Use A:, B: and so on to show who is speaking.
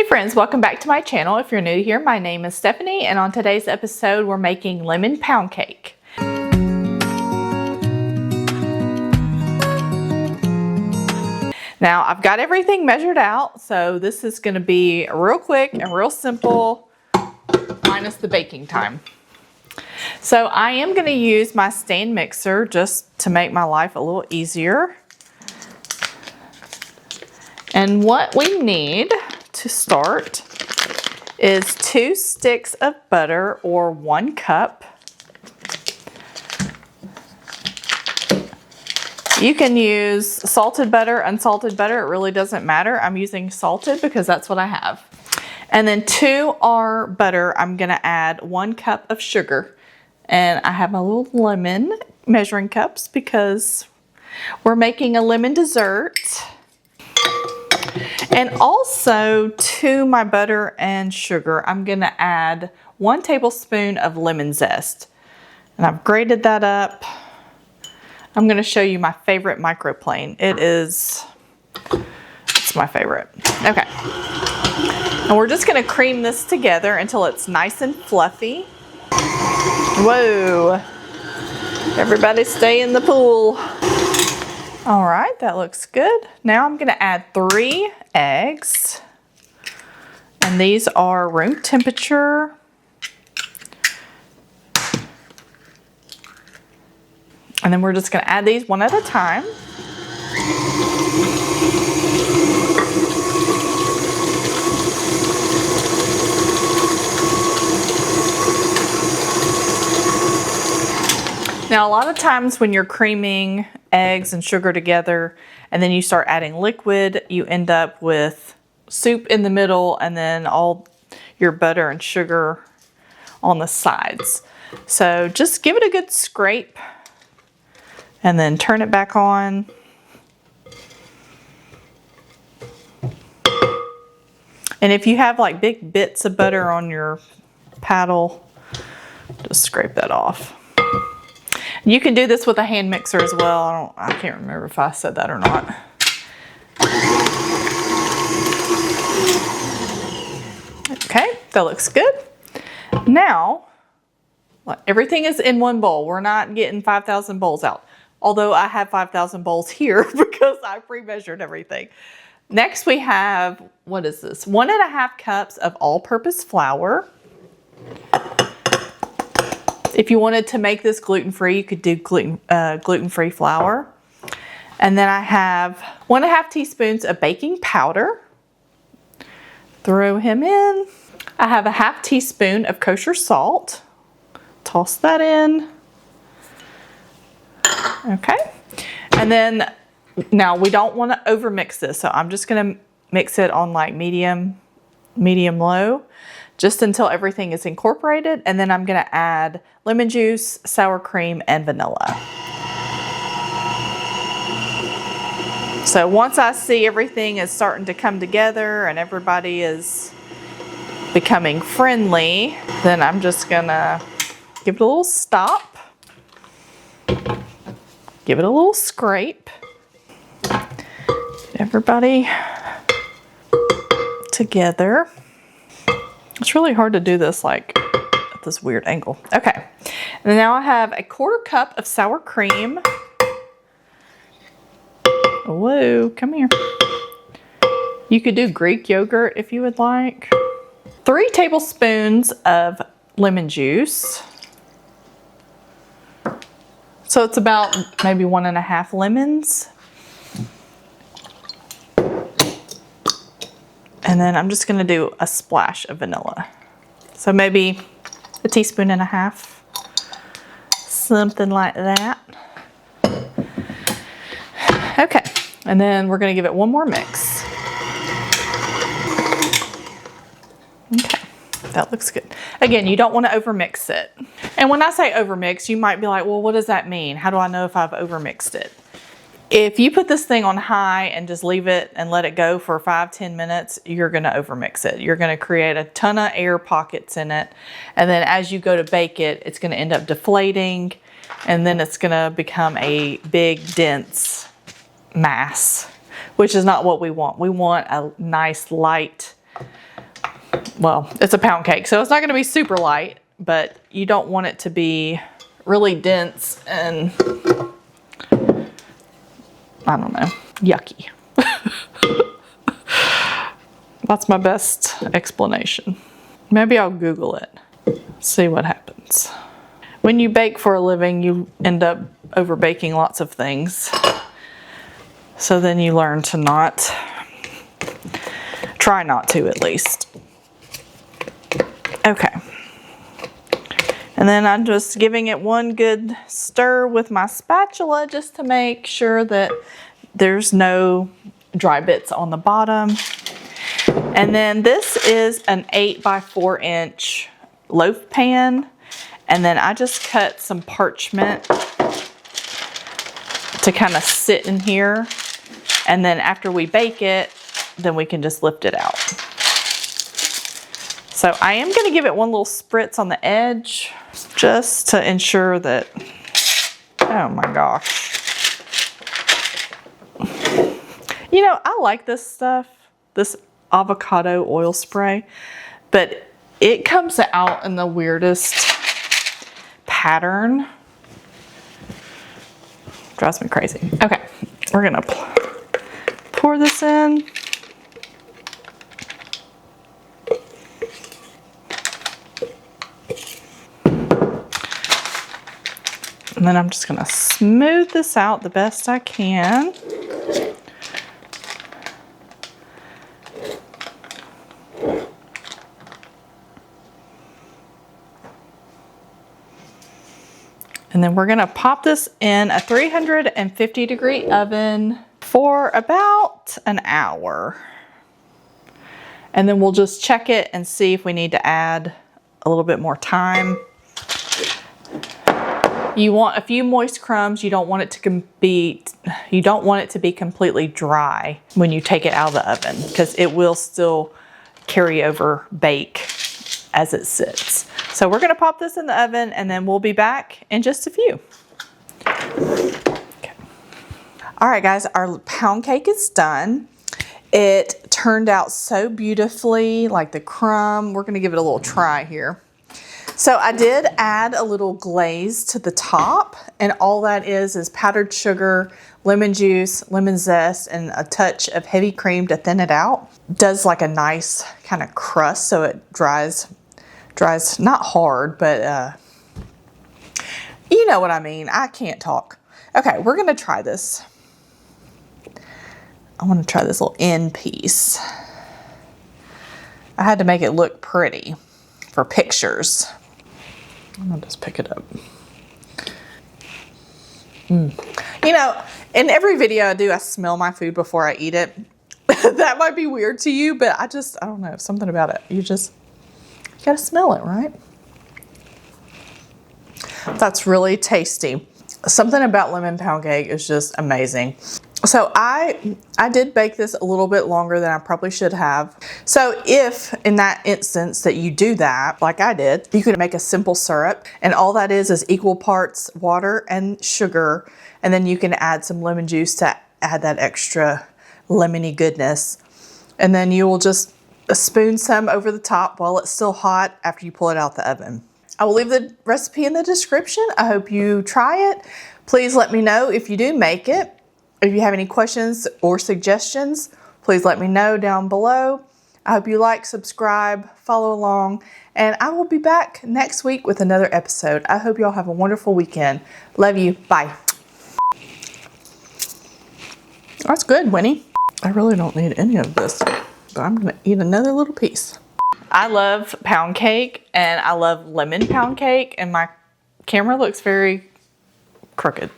A: friends, welcome back to my channel. If you're new here, my name is Stephanie, and on today's episode we're making lemon pound cake. Now I've got everything measured out, so this is going to be real quick and real simple, minus the baking time. So I am going to use my stand mixer just to make my life a little easier. And what we need to start is 2 sticks of butter or 1 cup. You can use salted butter, unsalted butter, it really doesn't matter. I'm using salted because that's what I have. And then to our butter, I'm gonna add 1 cup of sugar. And I have my little lemon measuring cups because we're making a lemon dessert. And also to my butter and sugar, I'm gonna add 1 tablespoon of lemon zest. And I've grated that up. I'm gonna show you my favorite microplane. It's my favorite. Okay. And we're just gonna cream this together until it's nice and fluffy. Whoa. Everybody stay in the pool. All right, that looks good. Now I'm gonna add 3 eggs. And these are room temperature. And then we're just gonna add these one at a time. Now, a lot of times when you're creaming eggs and sugar together and then you start adding liquid, you end up with soup in the middle and then all your butter and sugar on the sides. So just give it a good scrape and then turn it back on. And if you have like big bits of butter on your paddle, just scrape that off. You can do this with a hand mixer as well. I can't remember if I said that or not. Okay, that looks good. Now, everything is in one bowl. We're not getting 5,000 bowls out. Although I have 5,000 bowls here because I pre-measured everything. Next we have, what is this? 1.5 cups of all-purpose flour. If you wanted to make this gluten-free, you could do gluten-free flour. And then I have 1.5 teaspoons of baking powder. Throw him in. I have a 1/2 teaspoon of kosher salt. Toss that in. Okay. And then, now we don't want to overmix this, so I'm just going to mix it on like medium-low. Just until everything is incorporated, and then I'm gonna add lemon juice, sour cream, and vanilla. So once I see everything is starting to come together and everybody is becoming friendly, then I'm just gonna give it a little stop. Give it a little scrape. Get everybody together. It's really hard to do this like at this weird angle. Okay, and now I have a 1/4 cup of sour cream. Whoa, come here. You could do Greek yogurt if you would like. 3 tablespoons of lemon juice. So it's about maybe 1.5 lemons. And then I'm just gonna do a splash of vanilla. So maybe 1.5 teaspoons, something like that. Okay, and then we're gonna give it one more mix. Okay, that looks good. Again, you don't wanna overmix it. And when I say overmix, you might be like, well, what does that mean? How do I know if I've overmixed it? If you put this thing on high and just leave it and let it go for 5-10 minutes, you're gonna overmix it. You're gonna create a ton of air pockets in it. And then as you go to bake it, it's gonna end up deflating, and then it's gonna become a big, dense mass, which is not what we want. We want a nice, light well, it's a pound cake, so it's not going to be super light, but you don't want it to be really dense and, I don't know, yucky. That's my best explanation. Maybe I'll Google it, see what happens. When you bake for a living, you end up over baking lots of things. So then you learn to not, try not to at least. Okay. And then I'm just giving it one good stir with my spatula just to make sure that there's no dry bits on the bottom. And then this is an 8 by 4 inch loaf pan. And then I just cut some parchment to kind of sit in here. And then after we bake it, then we can just lift it out. So I am going to give it one little spritz on the edge just to ensure that, oh my gosh. You know, I like this stuff, this avocado oil spray, but it comes out in the weirdest pattern. Drives me crazy. Okay, we're gonna pour this in. And then I'm just gonna smooth this out the best I can. And then we're gonna pop this in a 350-degree oven for about an hour. And then we'll just check it and see if we need to add a little bit more time. You want a few moist crumbs. You don't want it to be completely dry when you take it out of the oven, because it will still carry over bake as it sits. So we're gonna pop this in the oven and then we'll be back in just a few. Okay. All right, guys, our pound cake is done. It turned out so beautifully, like the crumb. We're gonna give it a little try here. So I did add a little glaze to the top, and all that is powdered sugar, lemon juice, lemon zest, and a touch of heavy cream to thin it out. Does like a nice kind of crust, so it dries not hard, but you know what I mean. I can't talk. Okay, we're gonna try this. I want to try this little end piece. I had to make it look pretty for pictures. I'm gonna just pick it up. You know, in every video I do, I smell my food before I eat it. That might be weird to you, but I don't know, something about it. You gotta smell it, right? That's really tasty. Something about lemon pound cake is just amazing. So I did bake this a little bit longer than I probably should have. So if in that instance that you do that, like I did, you can make a simple syrup, and all that is equal parts water and sugar, and then you can add some lemon juice to add that extra lemony goodness. And then you will just spoon some over the top while it's still hot after you pull it out the oven. I will leave the recipe in the description. I hope you try it. Please let me know if you do make it. If you have any questions or suggestions, please let me know down below. I hope you like, subscribe, follow along, and I will be back next week with another episode. I hope y'all have a wonderful weekend. Love you. Bye. That's good, Winnie. I really don't need any of this, but I'm gonna eat another little piece. I love pound cake, and I love lemon pound cake, and my camera looks very crooked.